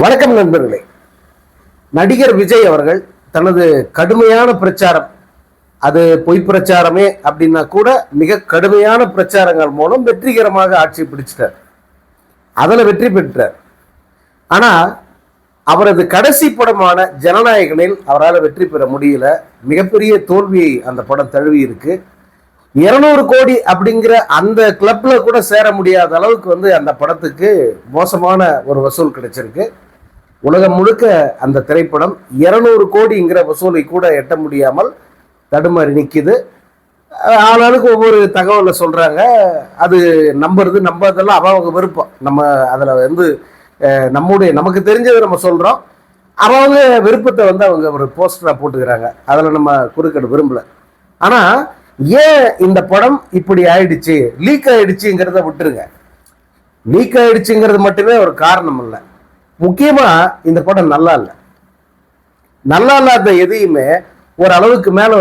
வணக்கம் நண்பர்களே. நடிகர் விஜய் அவர்கள் தனது கடுமையான பிரச்சாரம், அது பொய் பிரச்சாரமே அப்படின்னா கூட மிக கடுமையான பிரச்சாரங்கள் மூலம் வெற்றிகரமாக ஆட்சி பிடிச்சிட்டார், அதில் வெற்றி பெற்றார். ஆனால் அவரது கடைசி படமான ஜனநாயகனில் அவரால் வெற்றி பெற முடியல. மிகப்பெரிய தோல்வியை அந்த படம் தழுவி இருக்கு. 200 கோடி அப்படிங்கிற அந்த கிளப்ல கூட சேர முடியாத அளவுக்கு அந்த படத்துக்கு மோசமான ஒரு வசூல் கிடைச்சிருக்கு. உலகம் முழுக்க அந்த திரைப்படம் 200 கோடிங்கிற வசூலை கூட எட்ட முடியாமல் தடுமாறி நிற்கிது. ஆளாளுக்கு ஒவ்வொரு தகவலை சொல்றாங்க. அது நம்புறதெல்லாம் அவங்க விருப்பம். நம்ம அதில் நமக்கு தெரிஞ்சதை நம்ம சொல்றோம். அவங்க விருப்பத்தை அவங்க ஒரு போஸ்டரா போட்டுக்கிறாங்க. அதில் நம்ம குறுக்கிட விரும்பல. ஆனா ஏன் இந்த படம் இப்படி ஆயிடுச்சு, லீக் ஆயிடுச்சுங்கிறத விட்டுருங்க. லீக் ஆயிடுச்சுங்கிறது மட்டுமே ஒரு காரணம் இல்லை. முக்கியமா இந்த படம் நல்லா இல்லை. நல்லா இல்லாத எதையுமே ஒரு அளவுக்கு மேல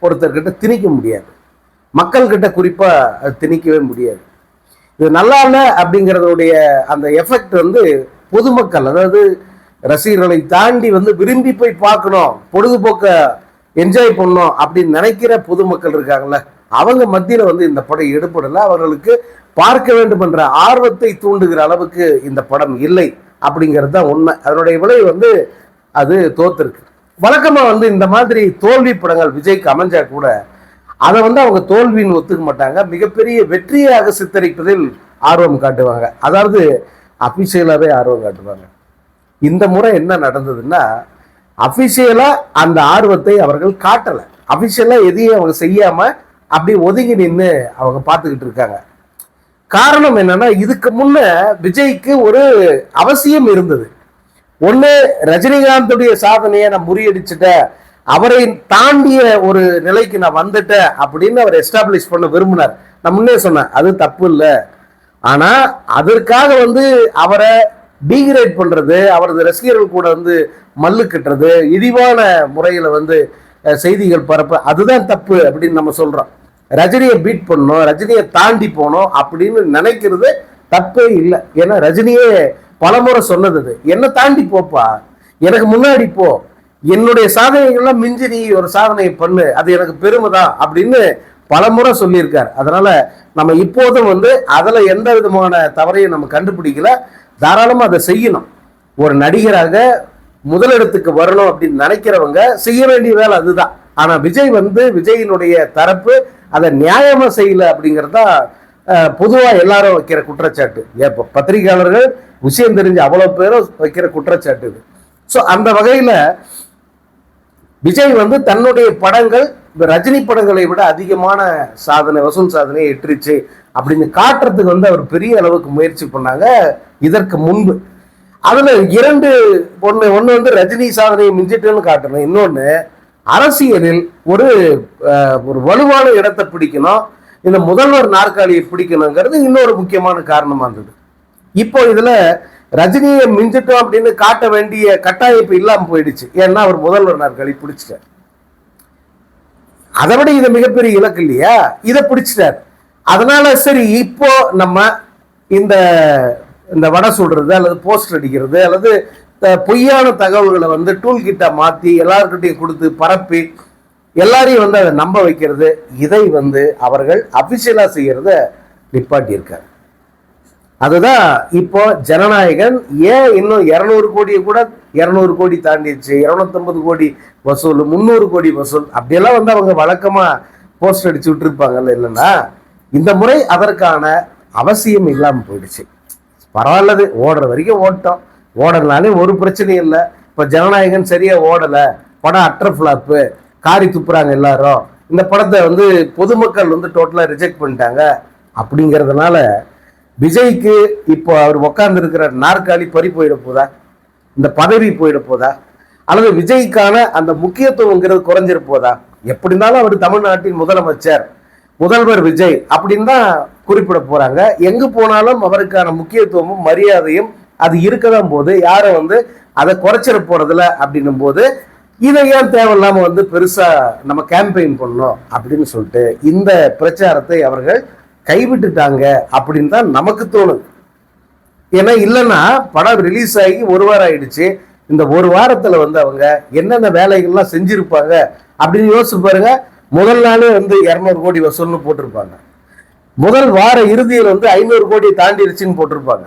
ஒருத்தர்கிட்ட திணிக்க முடியாது. மக்கள் கிட்ட குறிப்பா அது திணிக்கவே முடியாது. இது நல்லா இல்லை அப்படிங்கிறதுடைய அந்த எஃபெக்ட் பொதுமக்கள், அதாவது ரசிகர்களை தாண்டி விரும்பி போய் பார்க்கணும், பொழுதுபோக்க என்ஜாய் பண்ணணும் அப்படின்னு நினைக்கிற பொதுமக்கள் இருக்காங்கல்ல, அவங்க மத்தியில் இந்த படம் எடுபடல. அவர்களுக்கு பார்க்க வேண்டும் என்ற ஆர்வத்தை தூண்டுகிற அளவுக்கு இந்த படம் இல்லை அப்படிங்கிறது தான் உண்மை. அதனுடைய விலை அது தோத்துருக்கு. வழக்கமா இந்த மாதிரி தோல்வி படங்கள் விஜய்க்கு அமைஞ்சா கூட அதை அவங்க தோல்வின்னு ஒத்துக்க மாட்டாங்க. மிகப்பெரிய வெற்றியாக சித்தரிப்பதில் ஆர்வம் காட்டுவாங்க. அதாவது அபிஷியலாவே ஆர்வம் காட்டுவாங்க. இந்த முறை என்ன நடந்ததுன்னா, அபிஷியலா அந்த ஆர்வத்தை அவர்கள் காட்டல. அபிஷியலா எதையும் அவங்க செய்யாம அப்படி ஒதுங்கி நின்று அவங்க பார்த்துக்கிட்டு இருக்காங்க. காரணம் என்னன்னா, இதுக்கு முன்ன விஜய்க்கு ஒரு அவசியம் இருந்தது. ஒண்ணு, ரஜினிகாந்துடைய சாதனையை நான் முறியடிச்சுட்டேன், அவரை தாண்டிய ஒரு நிலைக்கு நான் வந்துட்டேன் அப்படின்னு அவர் எஸ்டாப்ளிஷ் பண்ண விரும்பினார். நான் முன்னே சொன்னேன், அது தப்பு இல்லை. ஆனா அதற்காக அவரை டீகிரேட் பண்றது, அவரது ரசிகர்கள் கூட மல்லு கட்டுறது, இழிவான முறையில செய்திகள் பரப்ப, அதுதான் தப்பு அப்படின்னு நம்ம சொல்றோம். ரஜினியை பீட் பண்ணணும், ரஜினியை தாண்டி போனோம் அப்படின்னு நினைக்கிறது தப்பே இல்லை. ஏன்னா ரஜினியே பலமுறை சொன்னது, என்னை தாண்டி போப்பா, எனக்கு முன்னாடி போ, என்னுடைய சாதனைகள்லாம் மிஞ்சி நீ ஒரு சாதனையை பண்ணு, அது எனக்கு பெருமை தான் அப்படின்னு பலமுறை சொல்லியிருக்கார். அதனால நம்ம இப்போதும் அதுல எந்த விதமான தவறையும் நம்ம கண்டுபிடிக்கல. தாராளமா அதை செய்யணும். ஒரு நடிகராக முதலிடத்துக்கு வரணும் அப்படின்னு நினைக்கிறவங்க செய்ய வேண்டிய வேலை அதுதான். ஆனா விஜய் விஜயினுடைய தரப்பு அதை நியாயமா செய்யல அப்படிங்கிறதா பொதுவா எல்லாரும் வைக்கிற குற்றச்சாட்டு. பத்திரிகையாளர்கள், விஷயம் தெரிஞ்ச அவ்வளவு பேரும் வைக்கிற குற்றச்சாட்டு இது. ஸோ அந்த வகையில விஜய் தன்னுடைய படங்கள் ரஜினி படங்களை விட அதிகமான வசூல் சாதனையை எட்டுருச்சு அப்படின்னு காட்டுறதுக்கு அவர் பெரிய அளவுக்கு முயற்சி பண்ணாங்க இதற்கு முன்பு. அதுல ஒண்ணு ரஜினி சாதனையை மிஞ்சிட்டுன்னு காட்டணும். இன்னொன்னு, அரசியலில் ஒரு வலுவான இடத்தை பிடிக்கணும், இந்த முதல்வர் நாற்காலியை பிடிக்கணுங்கிறது இன்னொரு முக்கியமான காரணமா இருந்தது. இப்போ இதுல ரஜினியை மிஞ்சிட்டோம் அப்படின்னு காட்ட வேண்டிய கட்டாயம் இப்ப இல்லாம போயிடுச்சு. ஏன்னா அவர் முதல்வர் நாற்காலி பிடிச்சிட்டார். அதை விட இது மிகப்பெரிய இலக்கு இல்லையா, இதை பிடிச்சிட்டார். அதனால சரி, இப்போ நம்ம இந்த வடை சொல்றது அல்லது போஸ்டர் அடிக்கிறது அல்லது பொய்யான தகவல்களை டூல் கிட்ட மாத்தி எல்லாருக்கிட்டையும் கொடுத்து பரப்பி எல்லாரையும் அதை நம்ப வைக்கிறது, இதை அவர்கள் அபிஷியலா செய்யறத நிப்பாட்டி இருக்காங்க. அதுதான் இப்போ ஜனநாயகன் ஏன் இன்னும் 200 கோடியை கூட 200 கோடி தாண்டிடுச்சு, 250 கோடி வசூல், 300 கோடி வசூல் அப்படியெல்லாம் அவங்க வழக்கமா போஸ்டர் அடிச்சு விட்டு இருப்பாங்கல்ல. இல்லைன்னா இந்த முறை அதற்கான அவசியம் இல்லாமல் போயிடுச்சு. பரவாயில்லது, ஓடுற வரைக்கும் ஓட்டோம், ஓடனாலே ஒரு பிரச்சனையும் இல்லை. இப்போ ஜனநாயகன் சரியா ஓடலை, படம் அட்ர ஃபிளாப்பு, காரி துப்புறாங்க எல்லாரும், இந்த படத்தை பொதுமக்கள் டோட்டலாக ரிஜெக்ட் பண்ணிட்டாங்க அப்படிங்கிறதுனால விஜய்க்கு இப்போ அவர் உட்கார்ந்து இருக்கிற நாற்காலி பறி போயிட போதா, இந்த பதவி போயிட போதா, அல்லது விஜய்க்கான அந்த முக்கியத்துவங்கிறது குறைஞ்சிட போதா? எப்படி இருந்தாலும் அவர் தமிழ்நாட்டின் முதலமைச்சர், முதல்வர் விஜய் அப்படின்னு தான் குறிப்பிட போறாங்க. எங்கு போனாலும் அவருக்கான முக்கியத்துவமும் மரியாதையும் அது இருக்கதான் போது, யாரும் அதை குறைச்சிட போறதில்ல. அப்படின்னும் போது இதை ஏன் தேவையில்லாம பெருசா நம்ம கேம்பெயின் பண்ணணும் அப்படின்னு சொல்லிட்டு இந்த பிரச்சாரத்தை அவர்கள் கைவிட்டுட்டாங்க அப்படின்னு தான் நமக்கு தோணுது. ஏன்னா இல்லைன்னா படம் ரிலீஸ் ஆகி ஒரு வாரம் ஆயிடுச்சு. இந்த ஒரு வாரத்துல வந்து அவங்க என்னென்ன வேலைகள்லாம் செஞ்சிருப்பாங்க அப்படின்னு யோசிச்சு பாருங்க. முதல் நாளே வந்து 200 கோடி வசூல்னு போட்டிருப்பாங்க. முதல் வார இறுதியில் வந்து 500 கோடி தாண்டிடுச்சுன்னு போட்டிருப்பாங்க.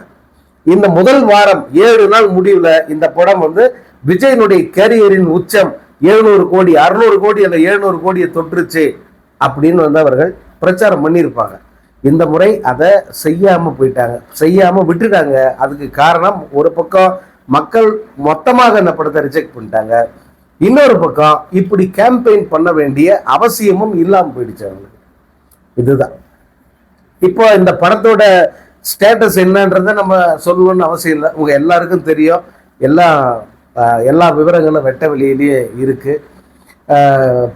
இந்த முதல் வாரம் 7 நாள் முடிவுல இந்த படம் வந்து விஜயனுடைய கேரியரின் உச்சம் 700 கோடி 600 கோடி அல்ல 700 கோடியை தொற்றுச்சு அப்படின்னு வந்து அவர்கள் பிரச்சாரம் பண்ணியிருப்பாங்க. இந்த முறை அதை செய்யாம போயிட்டாங்க, செய்யாம விட்டுட்டாங்க. அதுக்கு காரணம் ஒரு பக்கம் மக்கள் மொத்தமாக இந்த படத்தை ரிஜெக்ட் பண்ணிட்டாங்க, இன்னொரு பக்கம் இப்படி கேம்பெயின் பண்ண வேண்டிய அவசியமும் இல்லாமல் போயிடுச்சு அவங்களுக்கு. இதுதான் இப்போ இந்த படத்தோட ஸ்டேட்டஸ் என்னன்றத நம்ம சொல்லணும்னு அவசியம் இல்லை, உங்க எல்லாருக்கும் தெரியும். எல்லா விவரங்களும் வெட்ட வெளியிலேயே இருக்கு.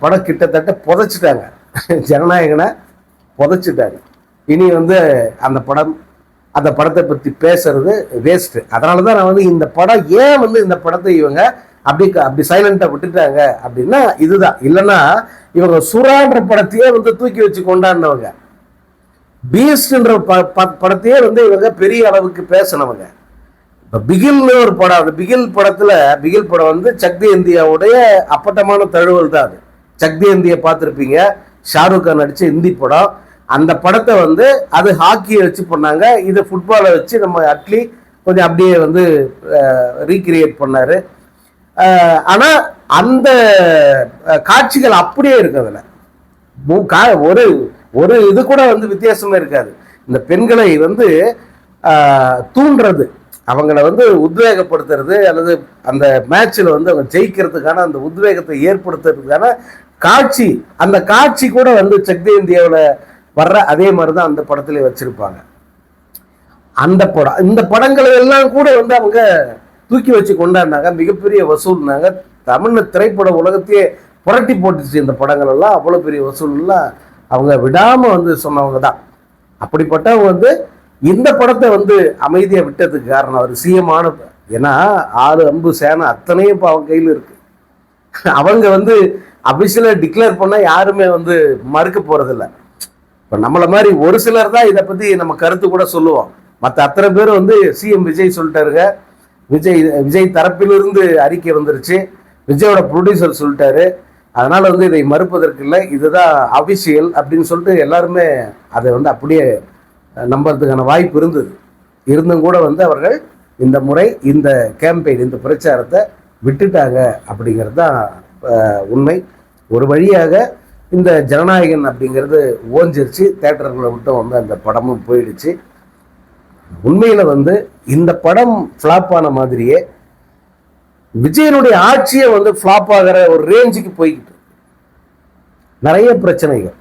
படம் கிட்டத்தட்ட புதைச்சிட்டாங்க, ஜனநாயகனை புதைச்சிட்டாங்க. இனி வந்து அந்த படத்தை பற்றி பேசுறது வேஸ்ட். அதனால தான் நான் வந்து இந்த படம் ஏன் வந்து இந்த படத்தை இவங்க அப்படி சைலண்டா விட்டுட்டாங்க அப்படின்னா இதுதான். இல்லைன்னா இவங்க சுறான்ற படத்தையே வந்து தூக்கி வச்சு கொண்டாடினவங்க, பீஸ்ட்ன்ற படத்தையே வந்து இவங்க பெரிய அளவுக்கு பேசினவங்க. இப்போ பிகில்னு ஒரு படம், அந்த பிகில் படம் வந்து சக்தி இந்தியாவுடைய அப்பட்டமான தழுவல் தான் அது. சக்தி இந்தியா பார்த்துருப்பீங்க, ஷாருக் கான் நடிச்ச இந்தி படம். அந்த படத்தை வந்து அது ஹாக்கியை வச்சு பண்ணாங்க, இது ஃபுட்பாலை வச்சு நம்ம அட்லி கொஞ்சம் அப்படியே வந்து ரீக்ரியேட் பண்ணாரு. ஆனா அந்த காட்சிகள் அப்படியே இருக்கு. அதுல ஒரு இது கூட வந்து வித்தியாசமே இருக்காது. இந்த பெண்களை வந்து தூண்டுறது, அவங்கள வந்து உத்வேகப்படுத்துறது, அல்லது அந்த மேட்ச்ல வந்து அவங்க ஜெயிக்கிறதுக்கான அந்த உத்வேகத்தை ஏற்படுத்துறதுக்கான காட்சி, அந்த காட்சி கூட வந்து சக்தி இந்தியாவில் வர்ற அதே மாதிரிதான் அந்த படத்திலே வச்சிருப்பாங்க. அந்த படம், இந்த படங்களை எல்லாம் கூட வந்து அவங்க தூக்கி வச்சு கொண்டாடினாங்க, மிகப்பெரிய வசூல்னாங்க. தமிழ் திரைப்பட உலகத்தையே புரட்டி போட்டுச்சு இந்த படங்கள் எல்லாம். அவ்வளோ பெரிய வசூல்லாம் அவங்க விடாம வந்து சொன்னவங்க தான். அப்படிப்பட்டவங்க வந்து இந்த படத்தை வந்து அமைதியாக விட்டதுக்கு காரணம் அவர் சிஎம் ஆன, ஏன்னா 6 அம்பு சேனை அத்தனையும் இப்போ அவங்க கையில் இருக்கு. அவங்க வந்து அபிஷியலா டிக்ளேர் பண்ண யாருமே வந்து மறுக்க போறதில்லை. இப்போ நம்மளை மாதிரி ஒரு சிலர் தான் இதை பத்தி நம்ம கருத்து கூட சொல்லுவோம். மற்ற அத்தனை பேரும் வந்து சிஎம் விஜய் சொல்லிட்டாருங்க, விஜய் தரப்பிலிருந்து அறிக்கை வந்துருச்சு, விஜயோட ப்ரொடியூசர் சொல்லிட்டாரு, அதனால வந்து இதை மறுப்பதற்கு இல்லை, இதுதான் அபிஷியல் அப்படின்னு சொல்லிட்டு எல்லாருமே அதை வந்து அப்படியே நம்புறதுக்கான வாய்ப்பு இருந்தும் கூட வந்து அவர்கள் இந்த முறை இந்த கேம்பெயின், இந்த பிரச்சாரத்தை விட்டுட்டாங்க அப்படிங்கிறது தான் உண்மை. ஒரு வழியாக இந்த ஜனநாயகன் அப்படிங்கிறது ஓஞ்சிருச்சு, தேட்டர்களை விட்டு வந்து அந்த படமும் போயிடுச்சு. உண்மையில வந்து இந்த படம் ஃப்ளாப் ஆன மாதிரியே விஜயனுடைய ஆட்சியை வந்து ஃப்ளாப் ஆகிற ஒரு ரேஞ்சுக்கு போய்கிட்டு நிறைய பிரச்சனைகள்,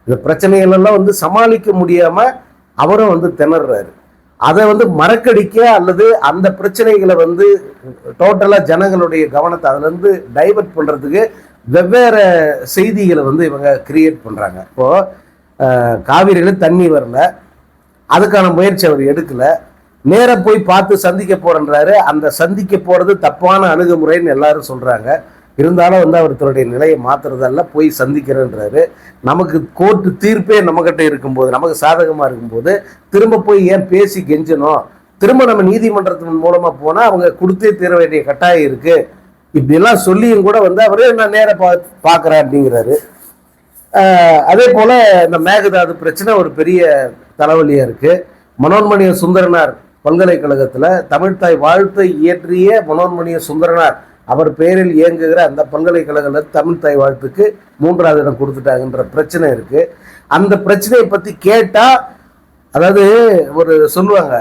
இந்த பிரச்சனைகள் எல்லாம் வந்து சமாளிக்க முடியாம அவரும் வந்து திணறாரு. அதை வந்து மறக்கடிக்க அல்லது அந்த பிரச்சனைகளை வந்து டோட்டலா ஜனங்களுடைய கவனத்தை அதுல இருந்து டைவர்ட் பண்றதுக்கு வெவ்வேறு செய்திகளை வந்து இவங்க கிரியேட் பண்றாங்க. இப்போ காவிரியில தண்ணி வரல, அதுக்கான முயற்சி அவர் எடுக்கல, நேர போய் பார்த்து சந்திக்க போறன்றாரு. அந்த சந்திக்க போறது தப்பான அணுகுமுறைன்னு எல்லாரும் சொல்றாங்க. இருந்தாலும் வந்து அவர் தன்னுடைய நிலையை மாத்துறதல்ல, போய் சந்திக்கிறேன்றாரு. நமக்கு கோர்ட்டு தீர்ப்பே நம்மகிட்ட இருக்கும்போது, நமக்கு சாதகமா இருக்கும்போது திரும்ப போய் ஏன் பேசி கெஞ்சணும், திரும்ப நம்ம நீதிமன்றத்தின் மூலமா போனா அவங்க கொடுத்தே தீர வேண்டிய கட்டாயம் இருக்கு, இப்படி எல்லாம் சொல்லியும் கூட வந்து அவரே நான் நேர பாக்குறேன் அப்படிங்கிறாரு. அதே போல இந்த மேகதாது பிரச்சனை ஒரு பெரிய தலைவலியா இருக்கு. மனோன்மணிய சுந்தரனார் பல்கலைக்கழகத்துல தமிழ்தாய் வாழ்த்தை இயற்றிய மனோன்மணிய சுந்தரனார் அவர் பெயரில் இயங்குகிற அந்த பல்கலைக்கழகத்தில் தமிழ்தாய் வாழ்த்துக்கு 3வது இடம் கொடுத்துட்டாங்கன்ற பிரச்சனை இருக்கு. அந்த பிரச்சனையை பத்தி கேட்டா, அதாவது ஒரு சொல்லுவாங்க,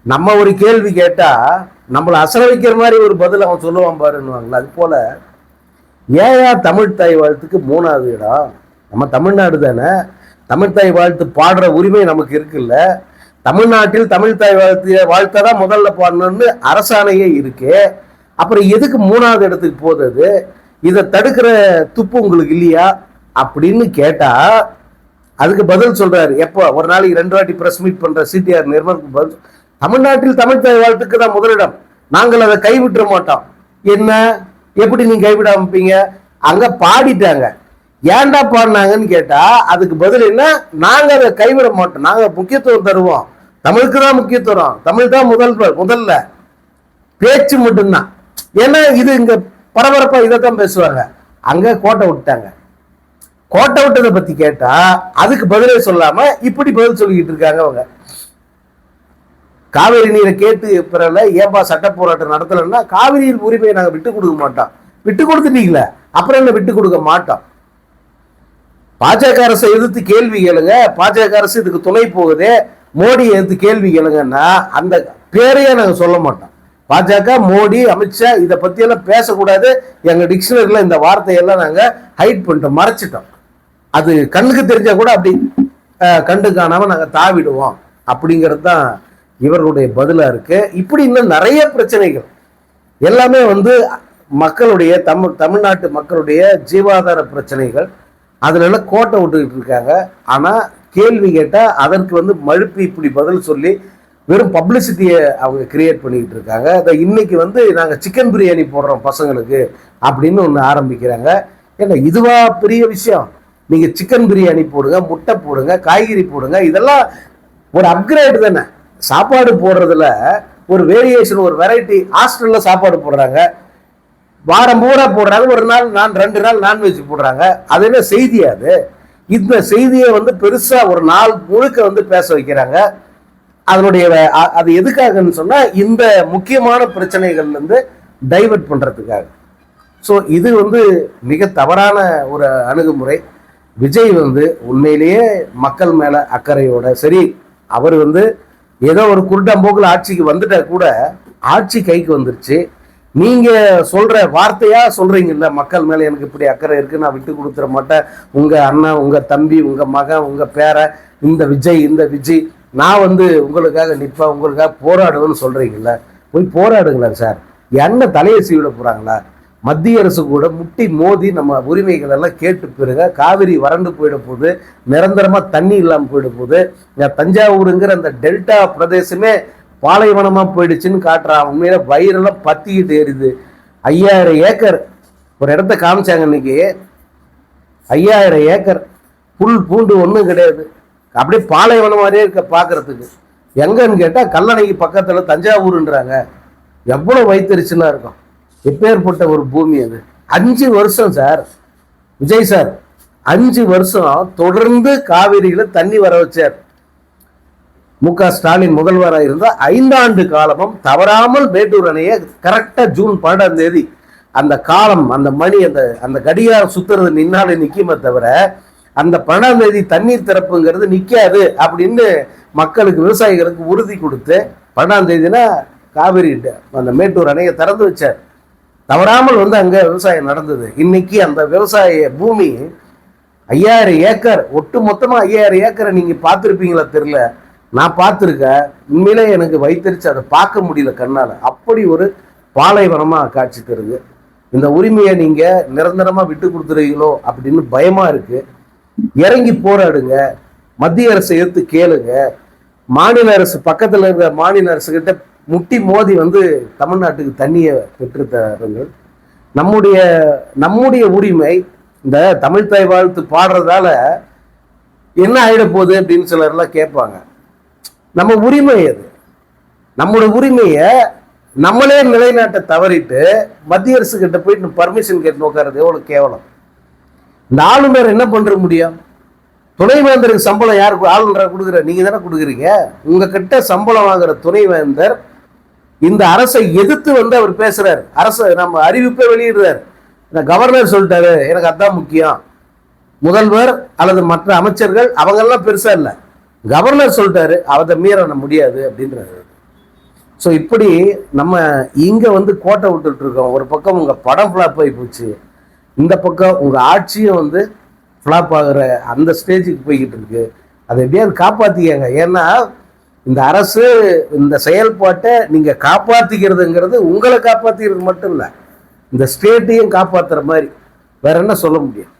நம்ம ஒரு கேள்வி கேட்டா நம்மளை அசர வைக்கிற மாதிரி ஒரு பதில் அவன் சொல்லுவான் பாருன்னுவாங்களா, அது போல ஏயா தமிழ்தாய் வாழ்த்துக்கு 3வது இடம்? நம்ம தமிழ்நாடு தானே, தமிழ்தாய் வாழ்த்து பாடுற உரிமை நமக்கு இருக்குல்ல. தமிழ்நாட்டில் தமிழ்தாய் வாழ்த்தை தான் முதல்ல பாடணும்னு அரசாணையே இருக்கு. அப்புறம் எதுக்கு 3வது இடத்துக்கு போகுது? இதை தடுக்கிற துப்பு உங்களுக்கு இல்லையா அப்படின்னு கேட்டா அதுக்கு பதில் சொல்றாரு. எப்போ ஒரு நாளைக்கு 2 வாட்டி பிரஸ் மீட் பண்ற சிடிஆர் நிர்மலுக்கு பதில், தமிழ்நாட்டில் தமிழ்தாய் வாழ்த்துக்கு தான் முதலிடம், நாங்கள் அதை கைவிட்டுற மாட்டோம். என்ன, எப்படி நீங்க கைவிடாமப்பீங்க? அங்க பாடிட்டாங்க, ஏன்டா பாடினாங்கன்னு கேட்டா அதுக்கு பதில் என்ன, நாங்க அதை கைவிட மாட்டோம், நாங்க முக்கியத்துவம் தருவோம், தமிழுக்கு தான் முக்கியத்துவம், தமிழ் தான் முதல்ல பேச்சு மட்டும்தான். ஏன்னா இது இங்க பரபரப்பா இதைத்தான் பேசுவாங்க. அங்க கோட்டை விட்டாங்க. கோட்டை விட்டதை பத்தி கேட்டா அதுக்கு பதிலே சொல்லாம இப்படி பதில் சொல்லிக்கிட்டு இருக்காங்க அவங்க. காவிரி நீரை கேட்டு பிறல ஏன்பா சட்ட போராட்டம் நடத்தலன்னா, காவிரியின் உரிமையை நாங்க விட்டு கொடுக்க மாட்டோம். விட்டு கொடுத்துட்டீங்களே, அப்புறம் என்ன விட்டு கொடுக்க மாட்டோம். பாஜக அரசை எதிர்த்து கேள்வி கேளுங்க, பாஜக அரசு இதுக்கு துணை போகுது, மோடியை எதிர்த்து கேள்வி கேளுங்கன்னா அந்த பேரையே நாங்க சொல்ல மாட்டோம். பாஜக, மோடி, அமித்ஷா இதை பத்தி எல்லாம் பேசக்கூடாது. எங்க டிக்ஷனரியில இந்த வார்த்தையெல்லாம் நாங்க ஹைட் பண்ணிட்டோம், மறைச்சிட்டோம். அது கண்ணுக்கு தெரிஞ்சா கூட அப்படி கண்டு காணாம நாங்க தாவிடுவோம் அப்படிங்கிறது தான் இவர்களுடைய பதிலா இருக்கு. இப்படி இன்னும் நிறைய பிரச்சனைகள் எல்லாமே மக்களுடைய தமிழ்நாட்டு மக்களுடைய ஜீவாதார பிரச்சனைகள். அதுல எல்லாம் கோட்டை விட்டுக்கிட்டு இருக்காங்க. ஆனா கேள்வி கேட்டா அதற்கு மழுப்பி இப்படி பதில் சொல்லி வெறும் பப்ளிசிட்டியை அவங்க கிரியேட் பண்ணிக்கிட்டு இருக்காங்க. அதை இன்னைக்கு நாங்கள் சிக்கன் பிரியாணி போடுறோம் பசங்களுக்கு அப்படின்னு ஒன்று ஆரம்பிக்கிறாங்க. ஏன்னா இதுவா பெரிய விஷயம்? நீங்கள் சிக்கன் பிரியாணி போடுங்க, முட்டை போடுங்க, காய்கறி போடுங்க, இதெல்லாம் ஒரு அப்கிரேடு தானே. சாப்பாடு போடுறதுல ஒரு வேரியேஷன், ஒரு வெரைட்டி. ஹாஸ்டல்ல சாப்பாடு போடுறாங்க, வாரம் பூரா போடுறாங்க, ஒரு நாள் 2 நாள் நான்வெஜ் போடுறாங்க. அது என்ன செய்தியா? அது இந்த செய்தியை பெருசா ஒரு நாள் முழுக்க பேச வைக்கிறாங்க. அதனுடைய அது எதுக்காகன்னு சொன்னா இந்த முக்கியமான பிரச்சனைகள்ல இருந்து டைவர்ட் பண்றதுக்காக. ஸோ இது மிக தவறான ஒரு அணுகுமுறை. விஜய் உண்மையிலேயே மக்கள் மேல அக்கறையோட சரி, அவர் ஏதோ ஒரு குருட்டாம்போக்கில் ஆட்சிக்கு வந்துட்டா கூட ஆட்சி கைக்கு வந்துருச்சு. நீங்க சொல்ற வார்த்தையா சொல்றீங்கல்ல, மக்கள் மேல எனக்கு இப்படி அக்கறை இருக்கு, நான் விட்டு கொடுத்துட மாட்டேன், உங்க அண்ணன், உங்க தம்பி, உங்க மகன், உங்க பேர, இந்த விஜய் நான் உங்களுக்காக நிற்பேன், உங்களுக்காக போராடுவேன்னு சொல்றீங்கல்ல, போய் போராடுங்களேன் சார். என்ன தலையை சீவிட போறாங்களா? மத்திய அரசு கூட முட்டி மோதி நம்ம உரிமைகள் எல்லாம் கேட்டு பெறுங்க. காவிரி வறண்டு போயிட போகுது, நிரந்தரமா தண்ணி இல்லாமல் போயிட போகுது. தஞ்சாவூருங்கிற அந்த டெல்டா பிரதேசமே பாலைவனமா போயிடுச்சுன்னு காட்டுறான். உண்மையில வயிறெல்லாம் பத்திக்கிட்டு ஏறிது. 5000 ஏக்கர் ஒரு இடத்த காமிச்சாங்க இன்னைக்கு. 5000 ஏக்கர் புல் பூண்டு ஒன்றும் கிடையாது, அப்படியே பாலைவனம் மாதிரியே இருக்க பார்க்கறதுக்கு. எங்கன்னு கேட்டா கல்லணைக்கு பக்கத்துல தஞ்சாவூருன்றாங்க. எவ்வளவு வைத்தறிச்சுன்னா இருக்கும். எப்பேற்பட்ட ஒரு பூமி அது. 5 வருஷம் சார், விஜய் சார் 5 வருஷம் தொடர்ந்து காவிரியில தண்ணி வர வச்சார். மு.க. ஸ்டாலின் முதல்வராக இருந்தா 5 ஆண்டு காலமும் தவறாமல் மேட்டூர் அணையை கரெக்டா ஜூன் 12 அந்த காலம், அந்த மணி, அந்த கடிகாரம் சுத்துறது நின்னாலே நிக்குமே தவிர அந்த 12 தண்ணீர் திறப்புங்கிறது நிக்காது அப்படின்னு மக்களுக்கு, விவசாயிகளுக்கு உறுதி கொடுத்து 12 காவிரி அந்த மேட்டூர் அணையை திறந்து வச்சார். தவறாமல் அங்க விவசாயம் நடந்தது. இன்னைக்கு அந்த விவசாய பூமி 5000 ஏக்கர், ஒட்டு மொத்தமா 5000 ஏக்கரை நீங்க பார்த்துருப்பீங்களா தெரியல, நான் பார்த்துருக்கேன். உண்மையிலே எனக்கு வைத்தறிச்சு அதை பார்க்க முடியல கண்ணால. அப்படி ஒரு பாலைவனமா காட்சி தருது. இந்த உரிமையை நீங்க நிரந்தரமா விட்டு கொடுத்துருவீங்களோ அப்படின்னு பயமா இருக்கு. இறங்கி போராடுங்க, மத்திய அரசை எடுத்து கேளுங்க. மாநில அரசு பக்கத்துல இருக்கிற மாநில அரசு கிட்ட முட்டி மோதி தமிழ்நாட்டுக்கு தண்ணியை பெற்று தருங்கள். நம்முடைய உரிமை. இந்த தமிழ் தாய் வாழ்த்து பாடுறதால என்ன ஆயிட போகுது அப்படின்னு சிலர்லாம் கேட்பாங்க. நம்ம உரிமை அது. நம்மளோட உரிமையை நம்மளே நிலைநாட்ட தவறிட்டு மத்திய அரசு கிட்ட போயிட்டு பர்மிஷன் கேட்டு உட்கார்றது எவ்வளவு கேவலம். இந்த ஆளுநர் என்ன பண்ற முடியும்? துணைவேந்தருக்கு சம்பளம் யாருக்கு ஆளுநராக கொடுக்குற? நீங்க தானே கொடுக்குறீங்க. உங்ககிட்ட சம்பளம் வாங்குற துணைவேந்தர் இந்த அரசை எதிர்த்து அவர் பேசுறாரு. அரசு நம்ம அறிவிப்பை வெளியிடுறாரு. கவர்னர் சொல்லிட்டாரு, எனக்கு அதான் முக்கியம். முதல்வர் அல்லது மற்ற அமைச்சர்கள் அவங்கெல்லாம் பெருசா இல்லை, கவர்னர் சொல்லிட்டாரு, அதை மீற முடியாது அப்படின்றாரு. ஸோ இப்படி நம்ம இங்க கோட்டை விட்டுட்டு இருக்கோம். ஒரு பக்கம் உங்க படம் ஃபிளாப் ஆகி போச்சு, இந்த பக்கம் உங்க ஆட்சியும் ஃபிளாப் ஆகுற அந்த ஸ்டேஜுக்கு போய்கிட்டு இருக்கு. அதை எப்படியாவது காப்பாத்திக்கங்க. ஏன்னா இந்த அரசு இந்த செயல்பாட்டை நீங்க காப்பாத்திக்கிறதுங்கிறது உங்களை காப்பாத்திக்கிறது மட்டும் இல்லை, இந்த ஸ்டேட்டையும் காப்பாத்துற மாதிரி. வேற என்ன சொல்ல முடியும்?